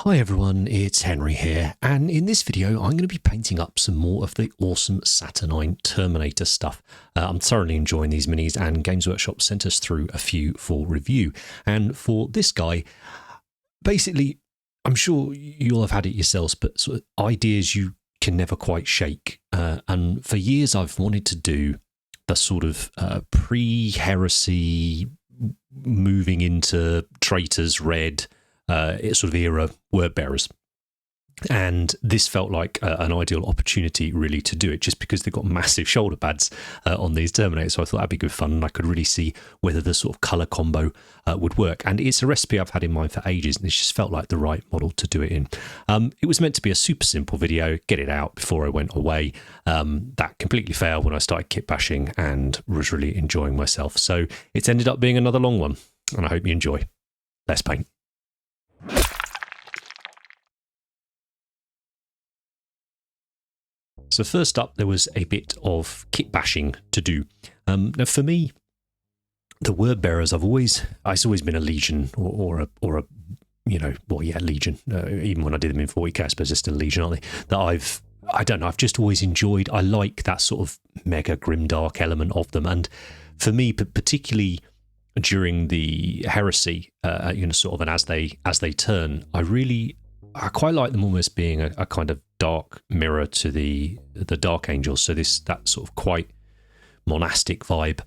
Hi everyone, it's Henry here, and in this video I'm going to be painting up some more of the awesome Saturnine Terminator stuff. I'm thoroughly enjoying these minis, and Games Workshop sent us through a few for review. And for this guy, basically, I'm sure you'll have had it yourselves, but sort of ideas you can never quite shake. And for years I've wanted to do the sort of pre-heresy moving into Traitors Red sort of era Wordbearers, and this felt like an ideal opportunity really to do it, just because they've got massive shoulder pads on these Terminators. So I thought that'd be good fun, and I could really see whether the sort of colour combo would work. And it's a recipe I've had in mind for ages, and it just felt like the right model to do it in. It was meant to be a super simple video, get it out before I went away. That completely failed when I started kitbashing and was really enjoying myself. So it's ended up being another long one, and I hope you enjoy. Let's paint. So first up, there was a bit of kit bashing to do. Now, for me, the Wordbearers, it's always been a Legion or a Legion. Even when I did them in 40k, I suppose they're still a Legion, aren't they? That I've just always enjoyed. I like that sort of mega grimdark element of them, and for me, particularly during the heresy, sort of, and as they turn, I quite like them almost being a kind of dark mirror to the Dark Angels. So that sort of quite monastic vibe,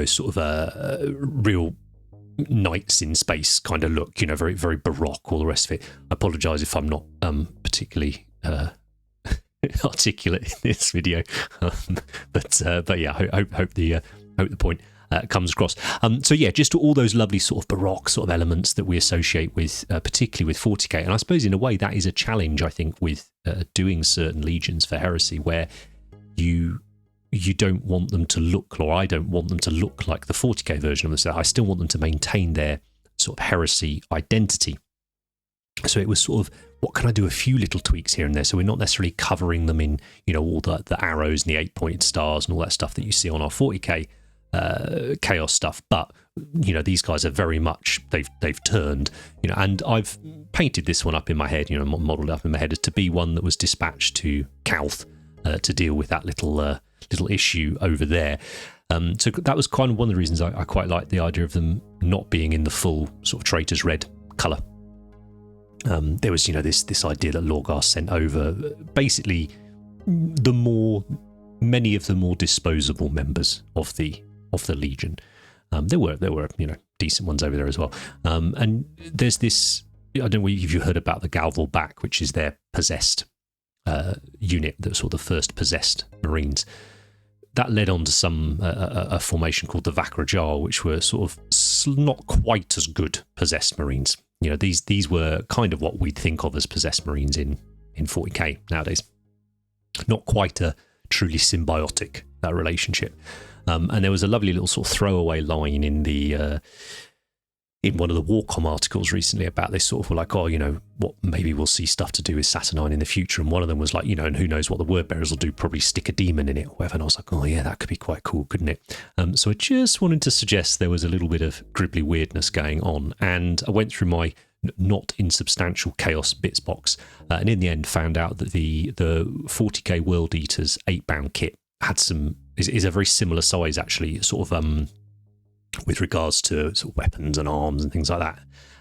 sort of a real knights in space kind of look, very, very baroque, all the rest of it. I apologise if I'm not particularly articulate in this video, but yeah, hope the point comes across. So yeah, just all those lovely sort of baroque sort of elements that we associate with, particularly with 40k. And I suppose in a way that is a challenge, I think, with doing certain legions for heresy, where you don't want them to look, or I don't want them to look like the 40k version of themselves. I still want them to maintain their sort of heresy identity. So it was sort of, what can I do? A few little tweaks here and there, so we're not necessarily covering them in, all the arrows and the 8-pointed stars and all that stuff that you see on our 40k chaos stuff, but these guys are very much they've turned, and I've painted this one up in my head, modelled up in my head as to be one that was dispatched to Calth to deal with that little issue over there. So that was kind of one of the reasons I quite liked the idea of them not being in the full sort of Traitors Red colour. There was this idea that Lorgar sent over, basically many of the more disposable members of the Legion. There were decent ones over there as well. And there's this, I don't know if you heard about the Galval back, which is their possessed unit, that's sort of the first possessed Marines. That led on to a formation called the Vakrajar, which were sort of not quite as good possessed Marines. These were kind of what we'd think of as possessed Marines in 40k nowadays. Not quite a truly symbiotic relationship. And there was a lovely little sort of throwaway line in in one of the Warcom articles recently about this, sort of like, what maybe we'll see stuff to do with Saturnine in the future. And one of them was like, and who knows what the Wordbearers will do, probably stick a demon in it or whatever. And I was like, oh yeah, that could be quite cool, couldn't it? So I just wanted to suggest there was a little bit of gribbly weirdness going on. And I went through my not insubstantial Chaos bits box, and in the end found out that the 40k World Eaters 8-bound kit is a very similar size, actually, sort of with regards to sort of weapons and arms and things like that.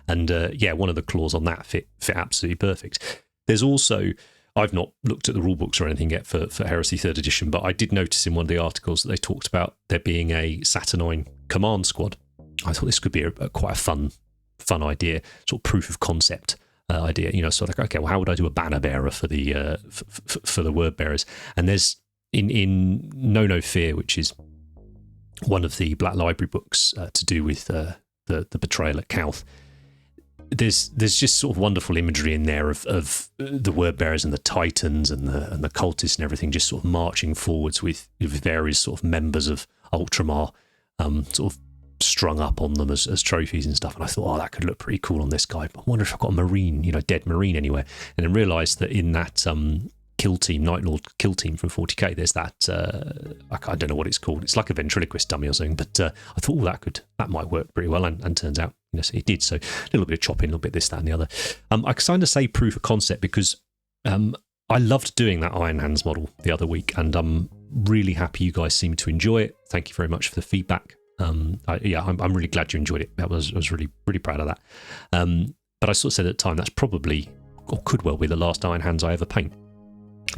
And one of the claws on that fit absolutely perfect. There's also, I've not looked at the rule books or anything yet for Heresy 3rd edition, but I did notice in one of the articles that they talked about there being a Saturnine command squad. I thought this could be quite a fun idea, sort of proof of concept idea. Sort of like, okay, well, how would I do a banner bearer for the Wordbearers? And there's in No Fear, which is one of the Black Library books to do with the betrayal at Calth, there's just sort of wonderful imagery in there of the Wordbearers and the Titans and the cultists and everything, just sort of marching forwards with various sort of members of Ultramar sort of strung up on them as trophies and stuff. And I thought, that could look pretty cool on this guy. But I wonder if I've got a Marine, dead Marine anywhere. And then realised that in that kill team, Night Lord kill team from 40k. There's that, I don't know what it's called. It's like a ventriloquist dummy or something, but I thought, that might work pretty well, and turns out, it did. So a little bit of chopping, a little bit this, that, and the other. I kind of say proof of concept because I loved doing that Iron Hands model the other week, and I'm really happy you guys seem to enjoy it. Thank you very much for the feedback. I'm really glad you enjoyed it. I was really, really proud of that. But I sort of said at the time, that's probably, or could well be, the last Iron Hands I ever paint.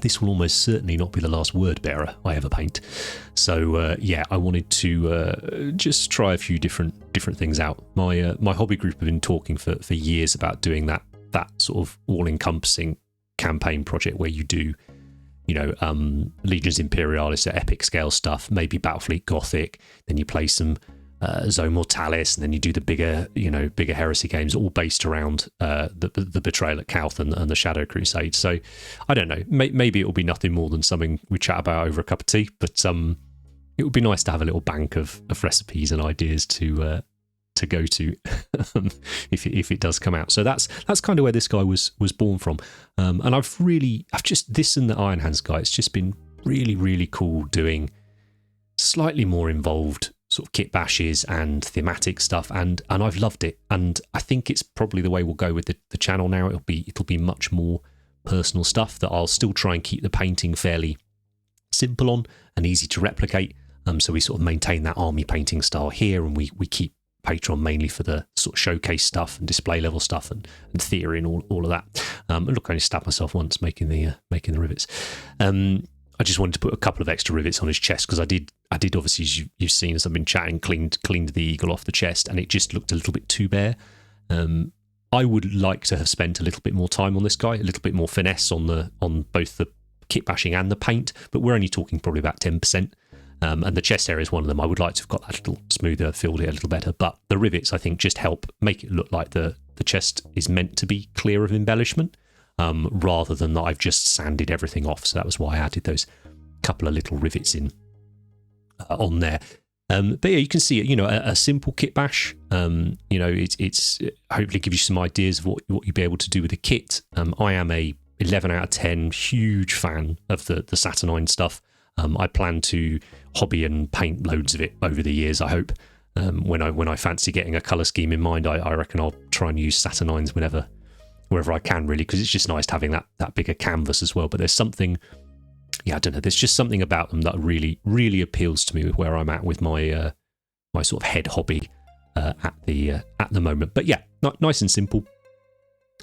This will almost certainly not be the last Wordbearer I ever paint. So I wanted to just try a few different things out. My hobby group have been talking for years about doing that sort of all-encompassing campaign project where you do, Legions Imperialis at epic scale stuff, maybe Battlefleet Gothic, then you play some Zone Mortalis, and then you do the bigger heresy games, all based around the Betrayal at Calth and the Shadow Crusade. So I don't know, maybe it will be nothing more than something we chat about over a cup of tea, but it would be nice to have a little bank of recipes and ideas to go to if it does come out. So that's kind of where this guy was born from. And I've just, this and the Iron Hands guy, it's just been really, really cool doing slightly more involved sort of kit bashes and thematic stuff, and I've loved it. And I think it's probably the way we'll go with the channel now. It'll be much more personal stuff that I'll still try and keep the painting fairly simple on and easy to replicate. So we sort of maintain that army painting style here, and we keep Patreon mainly for the sort of showcase stuff and display level stuff and theory and all of that. And look, I only stabbed myself once making the rivets. I just wanted to put a couple of extra rivets on his chest because I did obviously, as you've seen as I've been chatting, cleaned the eagle off the chest, and it just looked a little bit too bare. I would like to have spent a little bit more time on this guy, a little bit more finesse on both the kit bashing and the paint, but we're only talking probably about 10%. And the chest area is one of them. I would like to have got that a little smoother, filled it a little better. But the rivets, I think, just help make it look like the chest is meant to be clear of embellishment, rather than that I've just sanded everything off. So that was why I added those couple of little rivets in on there. But yeah, you can see it, a simple kit bash. It's hopefully give you some ideas of what you'll be able to do with the kit. I am a 11 out of 10 huge fan of the Saturnine stuff. I plan to hobby and paint loads of it over the years, I hope. When I fancy getting a colour scheme in mind, I reckon I'll try and use Saturnines wherever I can, really, because it's just nice having that bigger canvas as well. But there's something, I don't know, there's just something about them that really, really appeals to me with where I'm at with my my sort of head hobby at the moment. But yeah, nice and simple.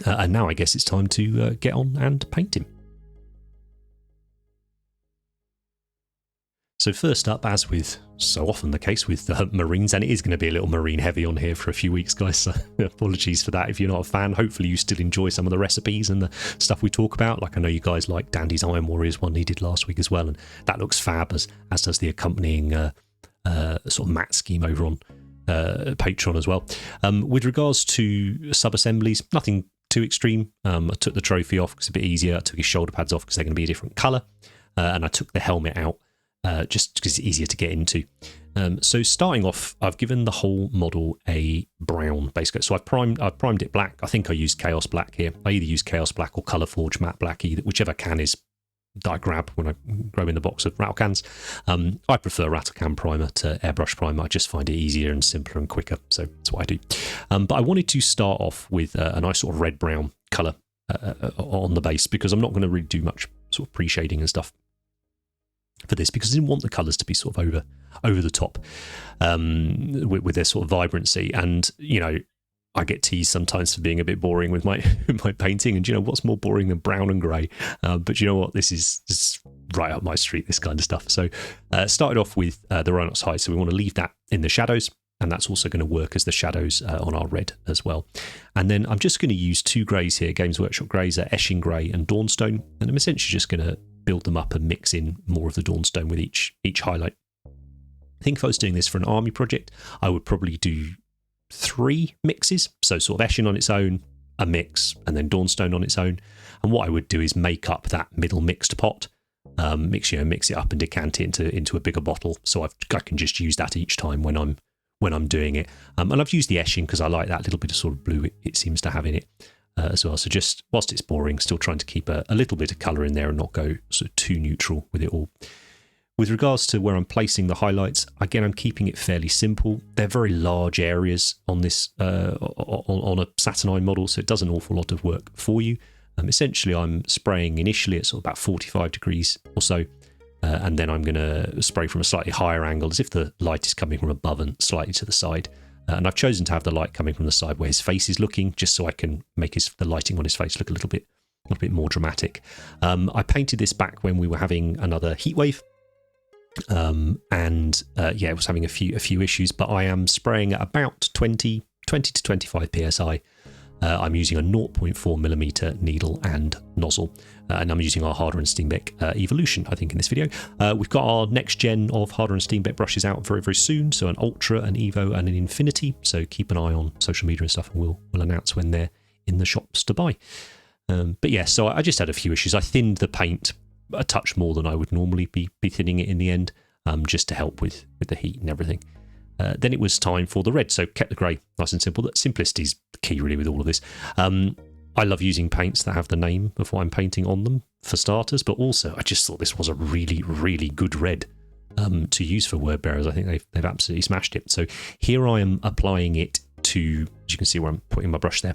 And now I guess it's time to get on and paint him. So first up, as with so often the case with Marines, and it is going to be a little Marine heavy on here for a few weeks, guys, so apologies for that if you're not a fan. Hopefully you still enjoy some of the recipes and the stuff we talk about. Like, I know you guys like Dandy's Iron Warriors one he did last week as well, and that looks fab, as does the accompanying sort of matte scheme over on Patreon as well. With regards to sub-assemblies, nothing too extreme. I took the trophy off because it's a bit easier. I took his shoulder pads off because they're going to be a different colour, and I took the helmet out just because it's easier to get into. So starting off, I've given the whole model a brown base coat. So I've primed it black. I think I used Chaos Black here. I either use Chaos Black or Colourforge Matte Black, whichever can is that I grab when I grow in the box of rattle cans. I prefer rattle can primer to airbrush primer. I just find it easier and simpler and quicker, so that's what I do. But I wanted to start off with a nice sort of red-brown colour on the base, because I'm not going to really do much sort of pre-shading and stuff for this, because I didn't want the colours to be sort of over the top with their sort of vibrancy. And I get teased sometimes for being a bit boring with my my painting, and what's more boring than brown and grey? But you know what, this is right up my street, this kind of stuff. So started off with the Rhinox hide, so we want to leave that in the shadows, and that's also going to work as the shadows on our red as well. And then I'm just going to use two greys here, Games Workshop greys, Eshin Grey and Dawnstone, and I'm essentially just going to build them up and mix in more of the Dawnstone with each highlight. I think if I was doing this for an army project, I would probably do 3 mixes, so sort of Eshin on its own, a mix, and then Dawnstone on its own. And what I would do is make up that middle mixed pot, mix it up and decant it into a bigger bottle, so I can just use that each time when I'm doing it. And I've used the Eshin because I like that little bit of sort of blue it seems to have in it. as well. So just whilst it's boring, still trying to keep a little bit of colour in there and not go sort of too neutral with it all. With regards to where I'm placing the highlights, again, I'm keeping it fairly simple. They're very large areas on this on a Saturnine model, so it does an awful lot of work for you. Essentially, I'm spraying initially at sort of about 45 degrees or so, and then I'm going to spray from a slightly higher angle, as if the light is coming from above and slightly to the side. And I've chosen to have the light coming from the side where his face is looking, just so I can make the lighting on his face look a little bit more dramatic. I painted this back when we were having another heat wave. It was having a few issues, but I am spraying at about 20 to 25 psi. I'm using a 0.4mm needle and nozzle, and I'm using our Harder and Steenbeck Evolution, I think, in this video. We've got our next gen of Harder and Steenbeck brushes out very, very soon, so an Ultra, an Evo, and an Infinity, so keep an eye on social media and stuff, and we'll announce when they're in the shops to buy. But yeah, so I just had a few issues. I thinned the paint a touch more than I would normally be thinning it in the end, just to help with the heat and everything. Then it was time for the red, so kept the grey nice and simple. That simplicity is the key really with all of this. I love using paints that have the name of what I'm painting on them for starters, but also I just thought this was a really, really good red to use for Wordbearers. I think they've absolutely smashed it. So here I am applying it to, as you can see where I'm putting my brush there,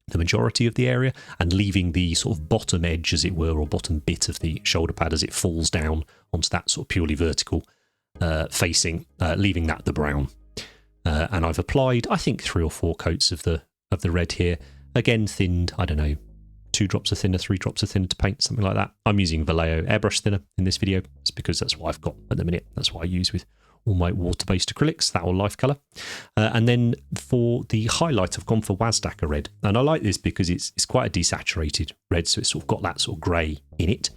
the majority of the area, and leaving the sort of bottom edge, as it were, or bottom bit of the shoulder pad as it falls down onto that sort of purely vertical facing, leaving that the brown. And I've applied, I think, 3 or 4 coats of the red here. Again, thinned, I don't know, 2 drops of thinner, 3 drops of thinner to paint, something like that. I'm using Vallejo airbrush thinner in this video. It's because that's what I've got at the minute. That's what I use with all my water-based acrylics, that or life colour. And then for the highlight, I've gone for Wazzdakka Red. And I like this because it's quite a desaturated red, so it's sort of got that sort of grey in it.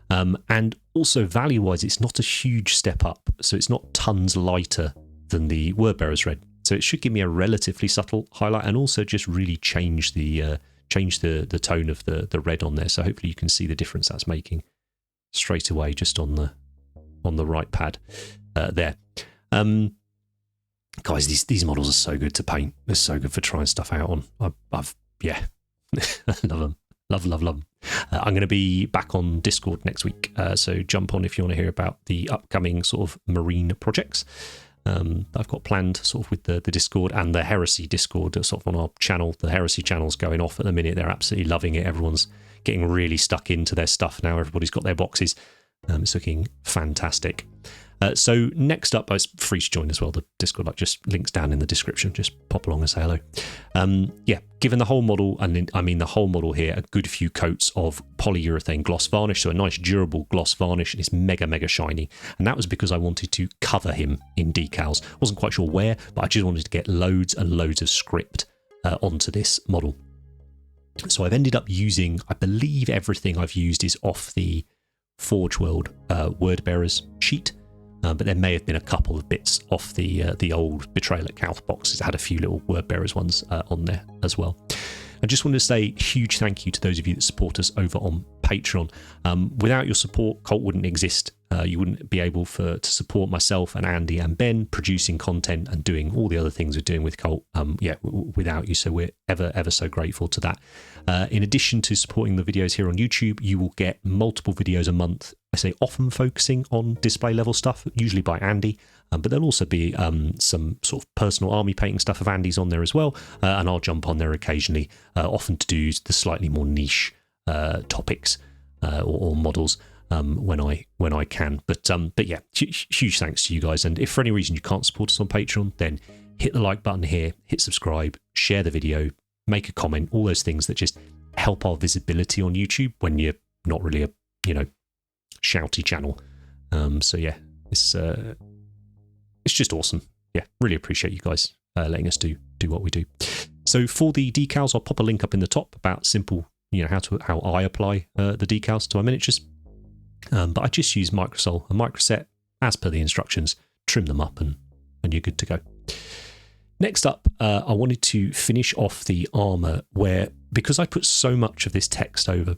And also value-wise, it's not a huge step up, so it's not tons lighter than the Wordbearers Red. So it should give me a relatively subtle highlight, and also just really change the tone of the red on there. So hopefully you can see the difference that's making straight away just on the right pad there. Guys, these models are so good to paint. They're so good for trying stuff out on. I've love them. Love them. I'm going to be back on Discord next week, so jump on if you want to hear about the upcoming sort of marine projects. I've got planned sort of with the Discord and the Heresy Discord sort of on our channel. The Heresy channel's going off at the minute. They're absolutely loving it. Everyone's getting really stuck into their stuff now. Everybody's got their boxes. It's looking fantastic. So next up, it's free to join as well. The Discord, just links down in the description. Just pop along and say hello. Given the whole model, and I mean the whole model here, a good few coats of polyurethane gloss varnish, so a nice durable gloss varnish, and it's mega, mega shiny. And that was because I wanted to cover him in decals. Wasn't quite sure where, but I just wanted to get loads and loads of script onto this model. So I've ended up using, I believe everything I've used is off the Forge World Wordbearers sheet. But there may have been a couple of bits off the old Betrayal at Calth boxes. It had a few little Wordbearers ones on there as well. I just wanted to say huge thank you to those of you that support us over on Patreon. Without your support, Cult wouldn't exist. You wouldn't be able to support myself and Andy and Ben producing content and doing all the other things we're doing with Cult. Without you, so we're ever so grateful to that. In addition to supporting the videos here on YouTube, you will get multiple videos a month. I say often focusing on display level stuff, usually by Andy, but there'll also be some sort of personal army painting stuff of Andy's on there as well, and I'll jump on there occasionally, often to do the slightly more niche topics or models when I can. But yeah, huge thanks to you guys. And if for any reason you can't support us on Patreon, then hit the like button here, hit subscribe, share the video, make a comment, all those things that just help our visibility on YouTube when you're not really a shouty channel. So yeah, it's just awesome. Yeah, really appreciate you guys letting us do what we do. So for the decals, I'll pop a link up in the top about simple, how I apply the decals to my miniatures. But I just use Microsol and Microset as per the instructions, trim them up, and you're good to go. Next up, I wanted to finish off the armour where, because I put so much of this text over,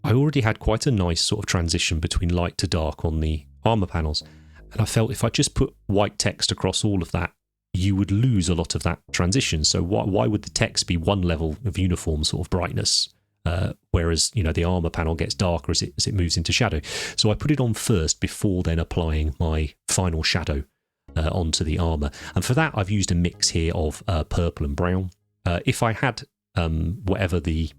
I already had quite a nice sort of transition between light to dark on the armour panels. And I felt if I just put white text across all of that, you would lose a lot of that transition. So why would the text be one level of uniform sort of brightness, whereas the armor panel gets darker as it moves into shadow? So I put it on first before then applying my final shadow onto the armor, and for that I've used a mix here of purple and brown. If I had whatever the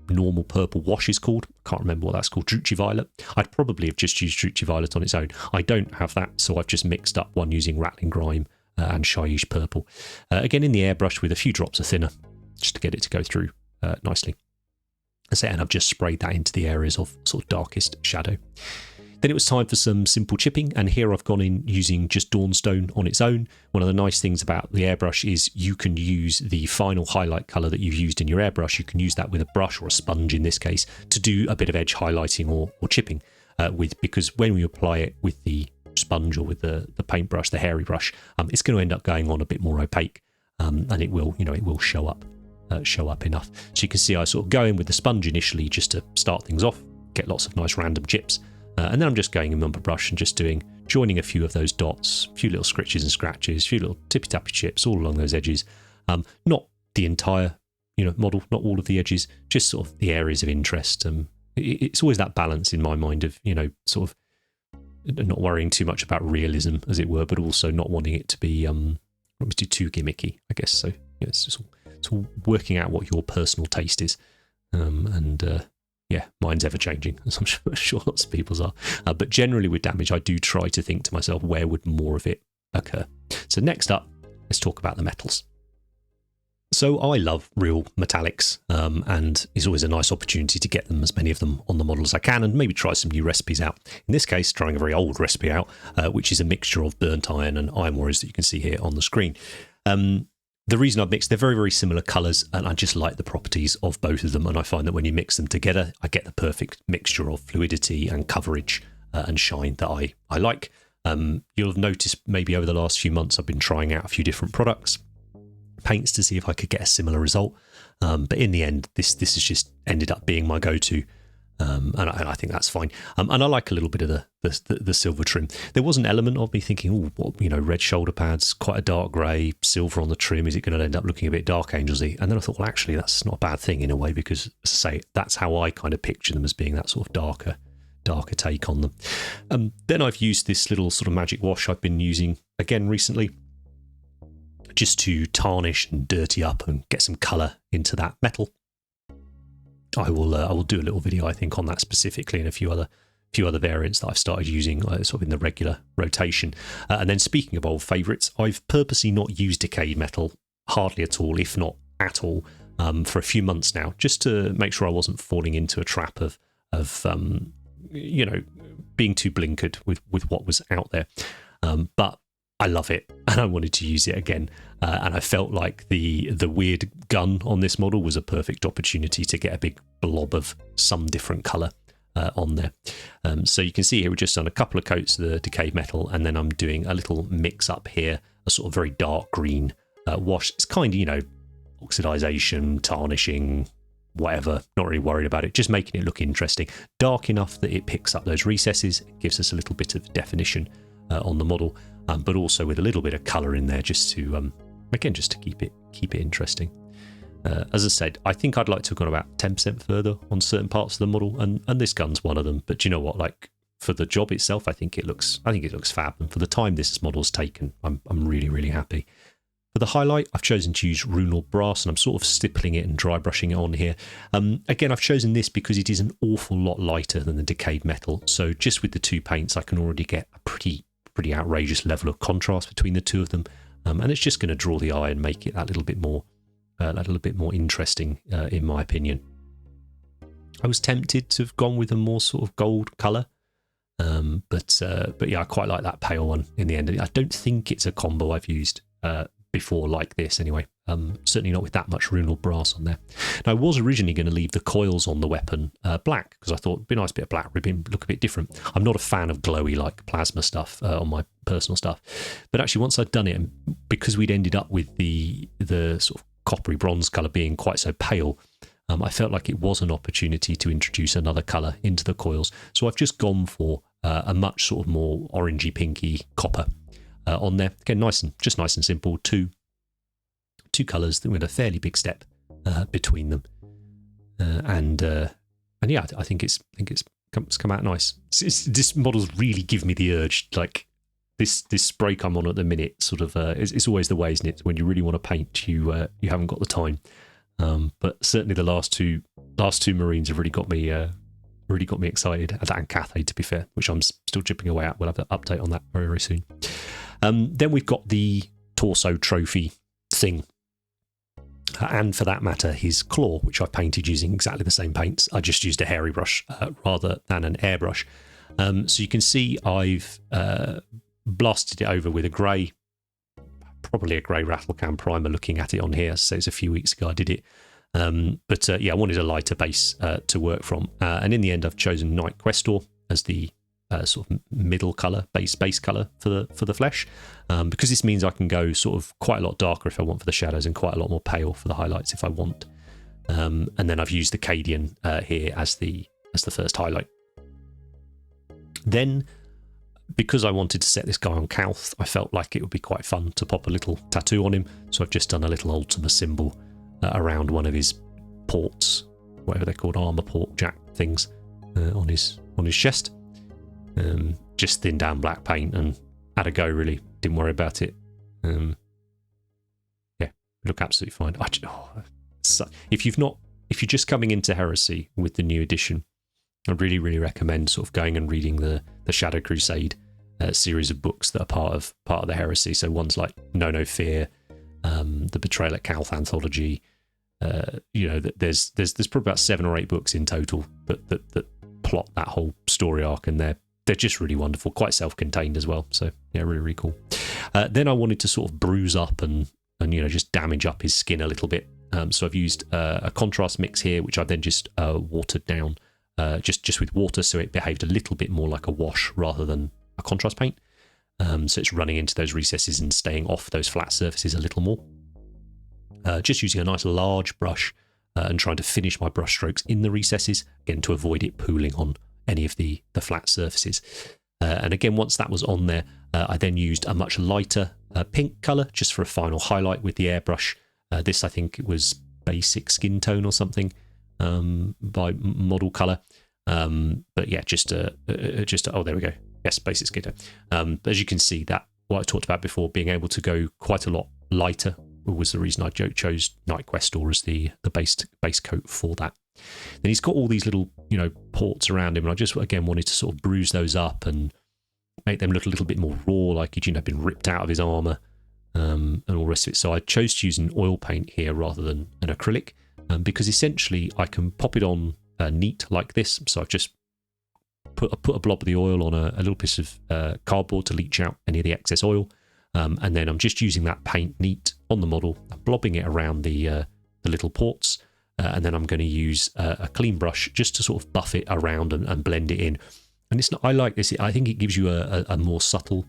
normal purple wash is called, I can't remember what that's called, Drucci Violet, I'd probably have just used Drucci Violet on its own. I don't have that, so I've just mixed up one using Rattling Grime and Shyish Purple. Again, in the airbrush with a few drops of thinner, just to get it to go through nicely. And I've just sprayed that into the areas of sort of darkest shadow. Then it was time for some simple chipping, and here I've gone in using just Dawnstone on its own. One of the nice things about the airbrush is you can use the final highlight colour that you've used in your airbrush. You can use that with a brush, or a sponge in this case, to do a bit of edge highlighting or chipping because when we apply it with the sponge or with the paintbrush, the hairy brush, it's going to end up going on a bit more opaque, and it will show up enough. So you can see I sort of go in with the sponge initially just to start things off, get lots of nice random chips. And then I'm just going in with my brush and just joining a few of those dots, a few little scritches and scratches, a few little tippy-tappy chips all along those edges. Not the entire model, not all of the edges, just sort of the areas of interest. It's always that balance in my mind of, sort of not worrying too much about realism, as it were, but also not wanting it to be too gimmicky, I guess. So it's all working out what your personal taste is. Yeah, mine's ever changing, as I'm sure lots of people's are. But generally with damage, I do try to think to myself, where would more of it occur? So next up, let's talk about the metals. So I love real metallics, and it's always a nice opportunity to get them, as many of them on the model as I can, and maybe try some new recipes out. In this case, trying a very old recipe out, which is a mixture of burnt iron and iron warriors that you can see here on the screen. The reason I've mixed, they're very, very similar colours, and I just like the properties of both of them, and I find that when you mix them together, I get the perfect mixture of fluidity and coverage and shine that I like. You'll have noticed maybe over the last few months I've been trying out a few different products, paints, to see if I could get a similar result, but in the end this has just ended up being my go-to, and I think that's fine. And I like a little bit of the silver trim. There was an element of me thinking, red shoulder pads, quite a dark grey, silver on the trim, is it going to end up looking a bit Dark Angelsy? And then I thought, well, actually that's not a bad thing in a way, because, as I say, that's how I kind of picture them, as being that sort of darker take on them. Then I've used this little sort of magic wash I've been using again recently, just to tarnish and dirty up and get some colour into that metal. I will do a little video, I think, on that specifically, and a few other variants that I've started using sort of in the regular rotation. And then, speaking of old favourites, I've purposely not used Decayed Metal hardly at all, if not at all, for a few months now, just to make sure I wasn't falling into a trap of being too blinkered with what was out there. But I love it, and I wanted to use it again, and I felt like the weird gun on this model was a perfect opportunity to get a big blob of some different colour on there. So you can see here we've just done a couple of coats of the Decayed Metal, and then I'm doing a little mix up here, a sort of very dark green wash. It's kind of, oxidization, tarnishing, whatever, not really worried about it, just making it look interesting. Dark enough that it picks up those recesses, it gives us a little bit of definition on the model, but also with a little bit of colour in there, just to just to keep it interesting. As I said, I think I'd like to have gone about 10% further on certain parts of the model, and this gun's one of them. But do you know what? Like, for the job itself, I think it looks fab, and for the time this model's taken, I'm really, really happy. For the highlight, I've chosen to use Runelord Brass, and I'm sort of stippling it and dry brushing it on here. Again, I've chosen this because it is an awful lot lighter than the Decayed Metal, so just with the two paints, I can already get a pretty outrageous level of contrast between the two of them, and it's just going to draw the eye and make it that little bit more interesting, in my opinion. I was tempted to have gone with a more sort of gold colour, but yeah, I quite like that pale one in the end. I don't think it's a combo I've used before like this anyway. Certainly not with that much Runelord Brass on there. Now, I was originally going to leave the coils on the weapon black, because I thought it'd be a nice bit of black ribbon, look a bit different. I'm not a fan of glowy like plasma stuff on my personal stuff, but actually once I'd done it, and because we'd ended up with the sort of coppery bronze colour being quite so pale, I felt like it was an opportunity to introduce another colour into the coils. So I've just gone for a much sort of more orangey pinky copper. on there. Again, nice and simple. Two colours with a fairly big step between them, and yeah, I think it's come out nice. This model's really give me the urge, like this break I'm on at the minute. Sort of, it's always the way, isn't it? When you really want to paint, you haven't got the time. But certainly the last two Marines have really got me excited. And Cathay, to be fair, which I'm still chipping away at. We'll have an update on that very, very soon. Then we've got the torso trophy thing. And for that matter, his claw, which I've painted using exactly the same paints. I just used a hairy brush rather than an airbrush. So you can see I've blasted it over with a grey, probably a grey Rattlecam primer. Looking at it on here, so it's a few weeks ago I did it. But I wanted a lighter base to work from. And in the end, I've chosen Night Questor as the sort of middle colour, base colour for the flesh, because this means I can go sort of quite a lot darker if I want for the shadows and quite a lot more pale for the highlights if I want. And then I've used the Cadian here as the first highlight. Then, because I wanted to set this guy on Calth, I felt like it would be quite fun to pop a little tattoo on him. So I've just done a little Ultima symbol around one of his ports, whatever they're called, armour port jack things, on his chest. Just thin down black paint and had a go, really. Didn't worry about it. Yeah, look absolutely fine. If you're just coming into Heresy with the new edition, I really, really recommend sort of going and reading the Shadow Crusade series of books that are part of the Heresy. So ones like No Fear, the Betrayal at Calth anthology. There's probably about 7 or 8 books in total that plot that whole story arc, and they're just really wonderful, quite self-contained as well. So yeah, really, really cool. Then I wanted to sort of bruise up and just damage up his skin a little bit. So I've used a contrast mix here, which I then just watered down just with water, so it behaved a little bit more like a wash rather than a contrast paint. So it's running into those recesses and staying off those flat surfaces a little more. Just using a nice large brush and trying to finish my brush strokes in the recesses, again, to avoid it pooling on any of the flat surfaces. And again, once that was on there, I then used a much lighter pink colour just for a final highlight with the airbrush. This, I think it was basic skin tone or something by model colour. But yeah, oh, there we go. Yes, basic skin tone. But as you can see, that what I talked about before, being able to go quite a lot lighter was the reason I chose Night Questor as the base coat for that. Then he's got all these little, ports around him, and I just, again, wanted to sort of bruise those up and make them look a little bit more raw, like he'd, been ripped out of his armour, and all the rest of it. So I chose to use an oil paint here rather than an acrylic, because essentially I can pop it on neat like this. So I've just put a blob of the oil on a little piece of cardboard to leach out any of the excess oil, and then I'm just using that paint neat on the model, blobbing it around the little ports. And then I'm going to use a clean brush just to sort of buff it around and blend it in. And it's not, I like this. I think it gives you a more subtle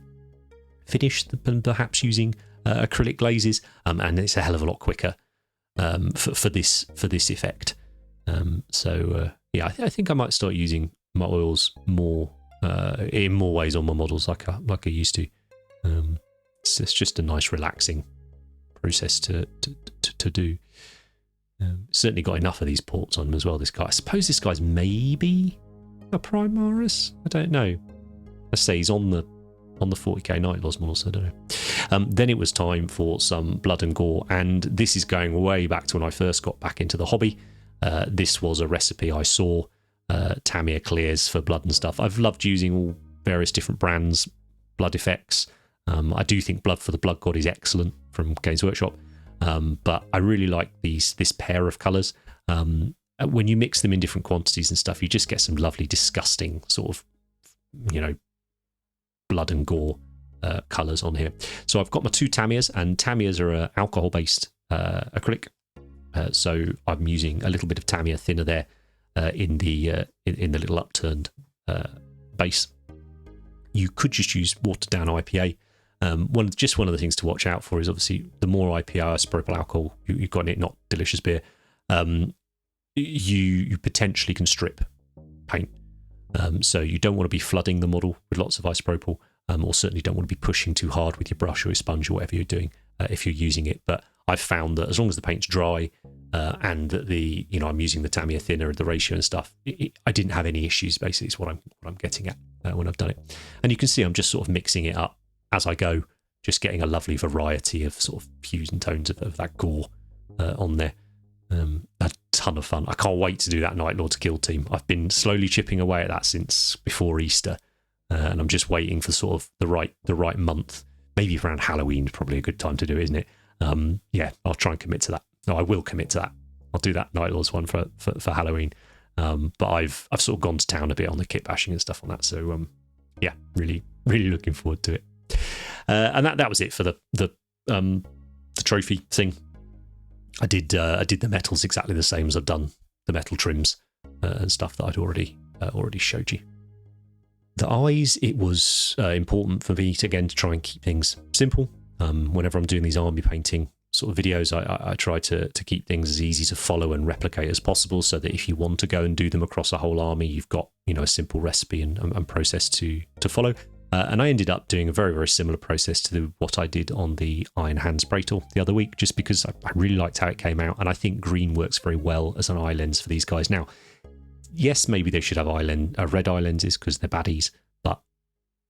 finish than perhaps using acrylic glazes, and it's a hell of a lot quicker for this effect. Yeah, I think I might start using my oils more in more ways on my models, like I used to. It's just a nice, relaxing process to do. Certainly got enough of these ports on him as well, this guy. I suppose this guy's maybe a Primaris? I don't know. Let's say he's on the 40k Night Lords model, so I don't know. Then it was time for some blood and gore, and this is going way back to when I first got back into the hobby. This was a recipe I saw, Tamiya clears for blood and stuff. I've loved using all various different brands, blood effects. I do think Blood for the Blood God is excellent from Games Workshop. But I really like this pair of colours. When you mix them in different quantities and stuff, you just get some lovely, disgusting sort of, blood and gore colours on here. So I've got my 2 Tamiyas, and Tamiyas are an alcohol-based acrylic. So I'm using a little bit of Tamiya thinner there in the little upturned base. You could just use watered down IPA. One of the things to watch out for is obviously the more IPA, isopropyl alcohol you've got in it, not delicious beer, you potentially can strip paint. So you don't want to be flooding the model with lots of isopropyl. or certainly don't want to be pushing too hard with your brush or your sponge or whatever you're doing if you're using it. But I've found that as long as the paint's dry and that I'm using the Tamiya thinner, the ratio and stuff, I didn't have any issues. Basically, is what I'm getting at when I've done it. And you can see I'm just sort of mixing it up as I go, just getting a lovely variety of sort of hues and tones of that gore on there. A ton of fun. I can't wait to do that Night Lord's Guild team. I've been slowly chipping away at that since before Easter, and I'm just waiting for sort of the right month. Maybe around Halloween is probably a good time to do it, isn't it? Yeah, I'll try and commit to that. No, I will commit to that. I'll do that Night Lord's one for Halloween. But I've sort of gone to town a bit on the kit bashing and stuff on that. So yeah, really looking forward to it. And that was it for the trophy thing. I did the metals exactly the same as I've done the metal trims and stuff that I'd already showed you. The eyes, it was important for me to try and keep things simple. Whenever I'm doing these army painting sort of videos, I try to keep things as easy to follow and replicate as possible, so that if you want to go and do them across a whole army, you've got a simple recipe and process to follow. And I ended up doing a very, very similar process to what I did on the Iron Hand spray tool the other week, just because I really liked how it came out, and I think green works very well as an eye lens for these guys. Now, yes, maybe they should have red eye lenses because they're baddies, but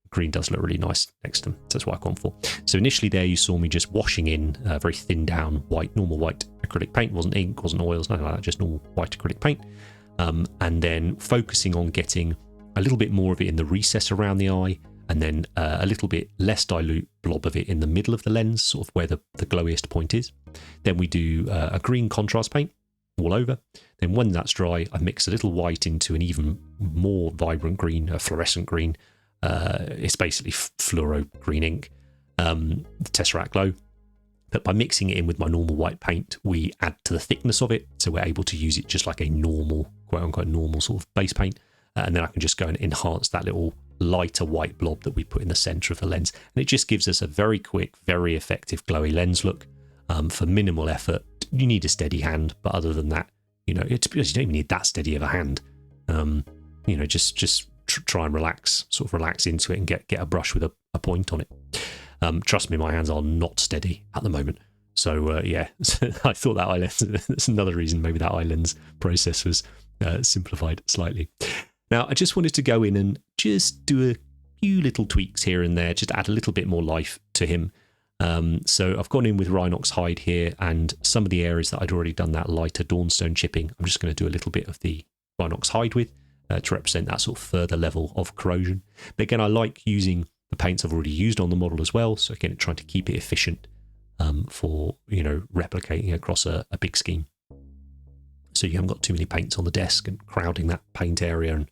green does look really nice next to them, so that's what I've gone for. So initially there you saw me just washing in very thin down normal white acrylic paint. It wasn't ink, wasn't oils, nothing like that, just normal white acrylic paint. And then focusing on getting a little bit more of it in the recess around the eye, and then a little bit less dilute blob of it in the middle of the lens, sort of where the glowiest point is. Then we do a green contrast paint all over. Then when that's dry, I mix a little white into an even more vibrant green, a fluorescent green. It's basically fluoro green ink, the Tesseract Glow. But by mixing it in with my normal white paint, we add to the thickness of it, so we're able to use it just like a normal, quote-unquote normal sort of base paint. And then I can just go and enhance that little lighter white blob that we put in the center of the lens, and it just gives us a very quick, very effective glowy lens look for minimal effort. You need a steady hand, but other than that, you don't even need that steady of a hand. Just try and relax into it and get a brush with a point on it. Trust me, my hands are not steady at the moment. So yeah, I thought that eye lens, that's another reason maybe that eye lens process was simplified slightly. Now, I just wanted to go in and just do a few little tweaks here and there, just add a little bit more life to him. So I've gone in with Rhinox hide here, and some of the areas that I'd already done that lighter Dawnstone chipping, I'm just going to do a little bit of the Rhinox hide with to represent that sort of further level of corrosion. But again, I like using the paints I've already used on the model as well. So again, trying to keep it efficient for replicating across a big scheme. So you haven't got too many paints on the desk and crowding that paint area and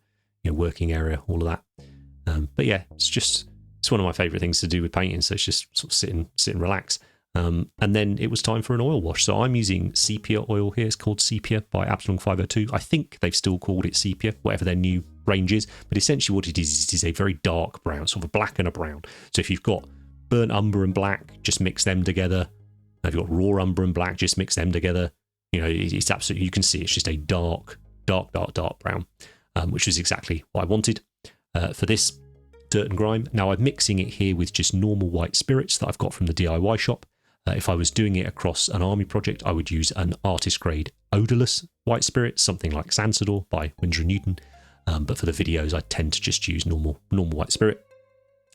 working area, all of that. But yeah, it's one of my favourite things to do with painting. So it's just sort of sit and relax. And then it was time for an oil wash. So I'm using sepia oil here. It's called Sepia by Abteilung 502. I think they've still called it sepia, whatever their new range is. But essentially what it is a very dark brown, sort of a black and a brown. So if you've got burnt umber and black, just mix them together. If you've got raw umber and black, just mix them together. It's absolutely, you can see it's just a dark brown, which is exactly what I wanted for this dirt and grime. Now I'm mixing it here with just normal white spirits that I've got from the DIY shop. If I was doing it across an army project, I would use an artist grade odorless white spirit, something like Sansador by Winsor & Newton. But for the videos, I tend to just use normal white spirit.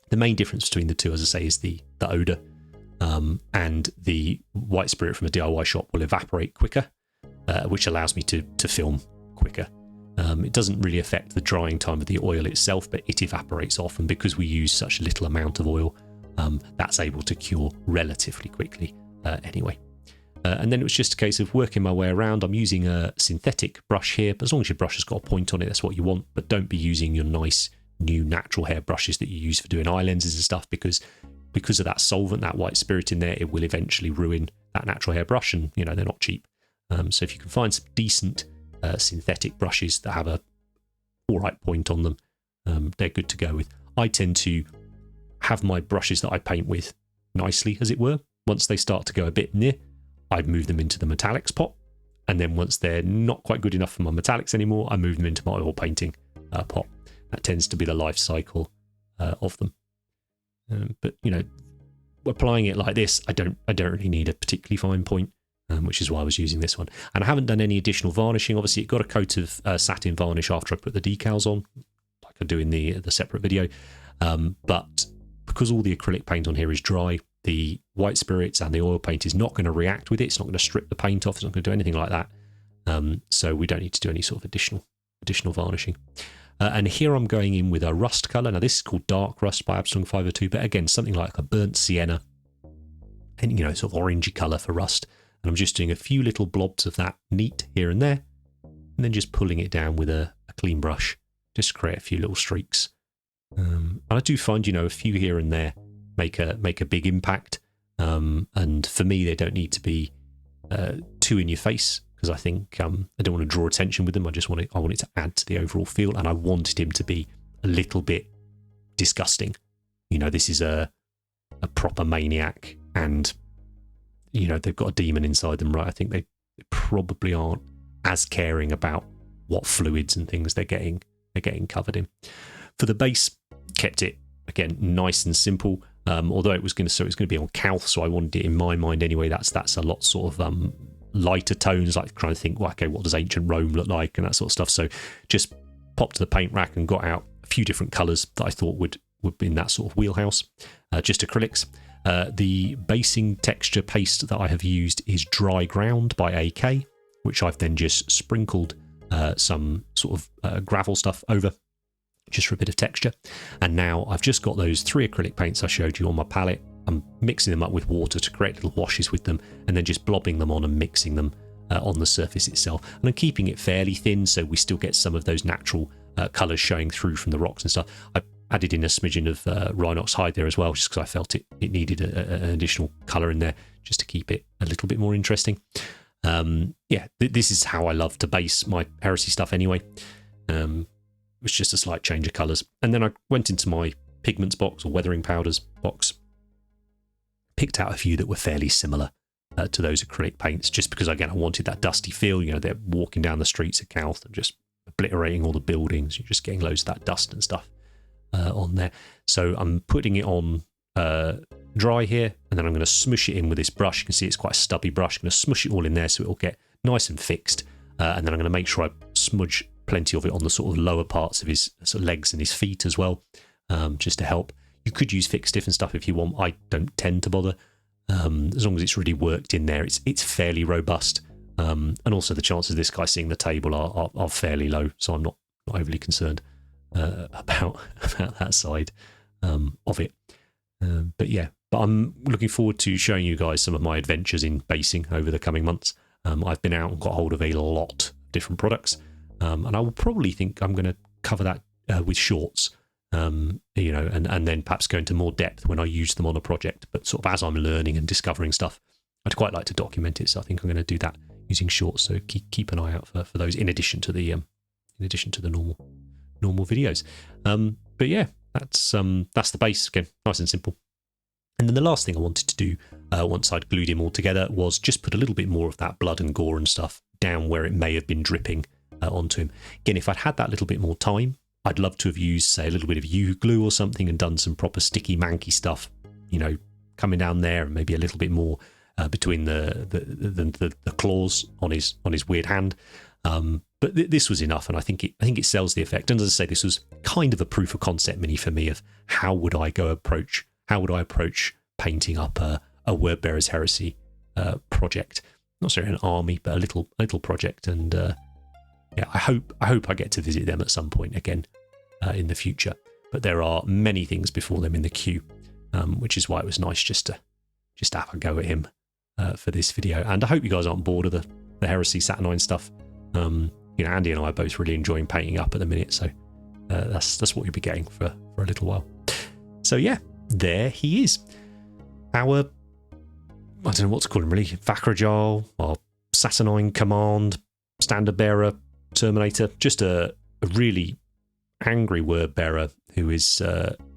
The main difference between the two, as I say, is the odor. And the white spirit from a DIY shop will evaporate quicker, which allows me to film quicker. It doesn't really affect the drying time of the oil itself, but it evaporates off, and because we use such a little amount of oil, that's able to cure relatively quickly anyway. And then it was just a case of working my way around. I'm using a synthetic brush here, but as long as your brush has got a point on it, that's what you want. But don't be using your nice new natural hair brushes that you use for doing eye lenses and stuff, because of that solvent, that white spirit in there, it will eventually ruin that natural hair brush, and they're not cheap. So if you can find some decent synthetic brushes that have a all right point on them, they're good to go with. I tend to have my brushes that I paint with nicely, as it were. Once they start to go a bit near, I'd move them into the metallics pot, and then once they're not quite good enough for my metallics anymore, I move them into my oil painting pot. That tends to be the life cycle of them. But you know, applying it like this, I don't really need a particularly fine point, which is why I was using this one. And I haven't done any additional varnishing. Obviously, it got a coat of satin varnish after I put the decals on, like I do in the separate video. But because all the acrylic paint on here is dry, the white spirits and the oil paint is not going to react with it. It's not going to strip the paint off. It's not going to do anything like that. So we don't need to do any sort of additional varnishing. And here I'm going in with a rust colour. Now this is called Dark Rust by Abteilung 502, but again, something like a burnt sienna, and you know, sort of orangey colour for rust. And I'm just doing a few little blobs of that neat here and there, and then just pulling it down with a clean brush, just to create a few little streaks. And I do find, you know, a few here and there make a big impact. And for me, they don't need to be too in your face, because I think I don't want to draw attention with them. I want it to add to the overall feel, and I wanted him to be a little bit disgusting. You know, this is a proper maniac, and you know, they've got a demon inside them, right? I think they probably aren't as caring about what fluids and things they're getting covered in. For the base, kept it again nice and simple. Although it was going to be on Calth, so I wanted it, in my mind anyway, that's a lot sort of lighter tones, like trying to think, well, okay, what does ancient Rome look like and that sort of stuff. So just popped to the paint rack and got out a few different colours that I thought would be in that sort of wheelhouse. Just acrylics. The basing texture paste that I have used is Dry Ground by AK, which I've then just sprinkled some sort of gravel stuff over, just for a bit of texture. And now I've just got those 3 acrylic paints I showed you on my palette. I'm mixing them up with water to create little washes with them, and then just blobbing them on and mixing them on the surface itself. And I'm keeping it fairly thin, so we still get some of those natural colours showing through from the rocks and stuff. I added in a smidgen of Rhinox hide there as well, just because I felt it needed an additional colour in there, just to keep it a little bit more interesting. This is how I love to base my heresy stuff anyway. It was just a slight change of colours. And then I went into my pigments box, or weathering powders box, picked out a few that were fairly similar to those acrylic paints, just because, again, I wanted that dusty feel. You know, they're walking down the streets of Calth and just obliterating all the buildings. You're just getting loads of that dust and stuff on there. So I'm putting it on dry here, and then I'm going to smush it in with this brush. You can see it's quite a stubby brush. I'm going to smush it all in there so it'll get nice and fixed. And then I'm going to make sure I smudge plenty of it on the sort of lower parts of his sort of legs and his feet as well, just to help. You could use fix stiff and stuff if you want. I don't tend to bother. As long as it's really worked in there, it's fairly robust. And also the chances of this guy seeing the table are fairly low, so I'm not overly concerned about that side of it. But I'm looking forward to showing you guys some of my adventures in basing over the coming months. I've been out and got hold of a lot of different products, and I will probably think I'm going to cover that with shorts. You know, and then perhaps go into more depth when I use them on a project. But sort of as I'm learning and discovering stuff, I'd quite like to document it. So I think I'm going to do that using shorts. So keep an eye out for those in addition to the normal videos. But yeah, that's the base again, nice and simple. And then the last thing I wanted to do once I'd glued him all together was just put a little bit more of that blood and gore and stuff down where it may have been dripping onto him. Again, if I'd had that little bit more time, I'd love to have used, say, a little bit of glue or something and done some proper sticky, manky stuff, you know, coming down there, and maybe a little bit more between the claws on his weird hand. But this was enough, and I think it sells the effect. And as I say, this was kind of a proof of concept mini for me of how would I approach painting up a Wordbearers Heresy project. Not necessarily an army, but a little project. And I hope I get to visit them at some point again in the future. But there are many things before them in the queue, which is why it was nice just to have a go at him for this video. And I hope you guys aren't bored of the Heresy Saturnine stuff. You know, Andy and I are both really enjoying painting up at the minute, so that's what you'll be getting for a little while. So yeah, there he is. Our, I don't know what to call him really, Vakrajal or Saturnine Command Standard Bearer Terminator, just a really angry word bearer who is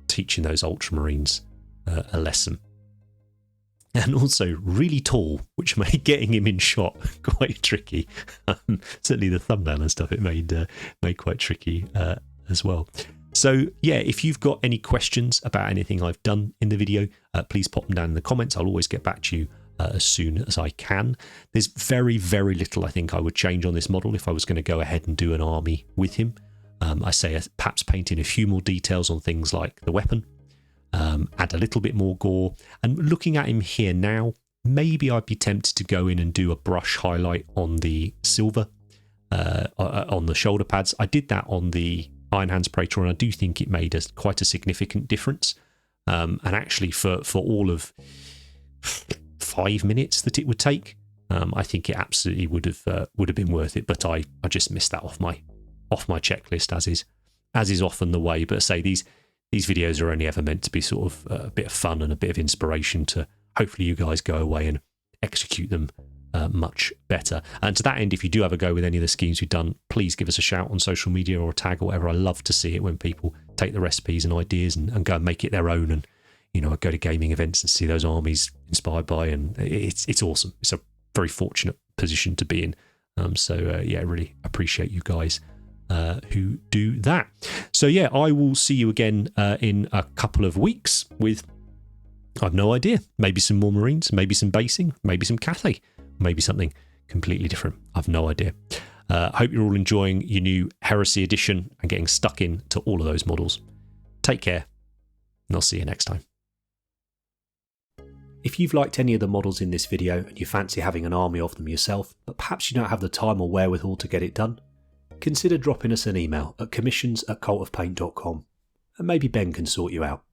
teaching those Ultramarines a lesson. And also really tall, which made getting him in shot quite tricky. Certainly the thumbnail and stuff it made quite tricky as well. So yeah, if you've got any questions about anything I've done in the video, please pop them down in the comments. I'll always get back to you as soon as I can. There's very, very little I think I would change on this model if I was going to go ahead and do an army with him. I say perhaps paint in a few more details on things like the weapon, add a little bit more gore. And looking at him here now, maybe I'd be tempted to go in and do a brush highlight on the silver, on the shoulder pads. I did that on the Iron Hands Praetor, and I do think it made quite a significant difference. And actually, for all of 5 minutes that it would take, I think it absolutely would have been worth it. But I just missed that off my checklist, as is often the way. But I say these videos are only ever meant to be sort of a bit of fun and a bit of inspiration to hopefully you guys go away and execute them much better. And to that end, if you do have a go with any of the schemes we've done, please give us a shout on social media or a tag or whatever. I love to see it when people take the recipes and ideas and go and make it their own. And I go to gaming events and see those armies inspired by, and it's awesome. It's a very fortunate position to be in. So yeah, really appreciate you guys who do that. So yeah, I will see you again in a couple of weeks with, I've no idea, maybe some more Marines, maybe some basing, maybe some Cathay, maybe something completely different. I've no idea. Hope you're all enjoying your new Heresy edition and getting stuck into all of those models. Take care, and I'll see you next time. If you've liked any of the models in this video and you fancy having an army of them yourself, but perhaps you don't have the time or wherewithal to get it done, consider dropping us an email at commissions@cultofpaint.com, and maybe Ben can sort you out.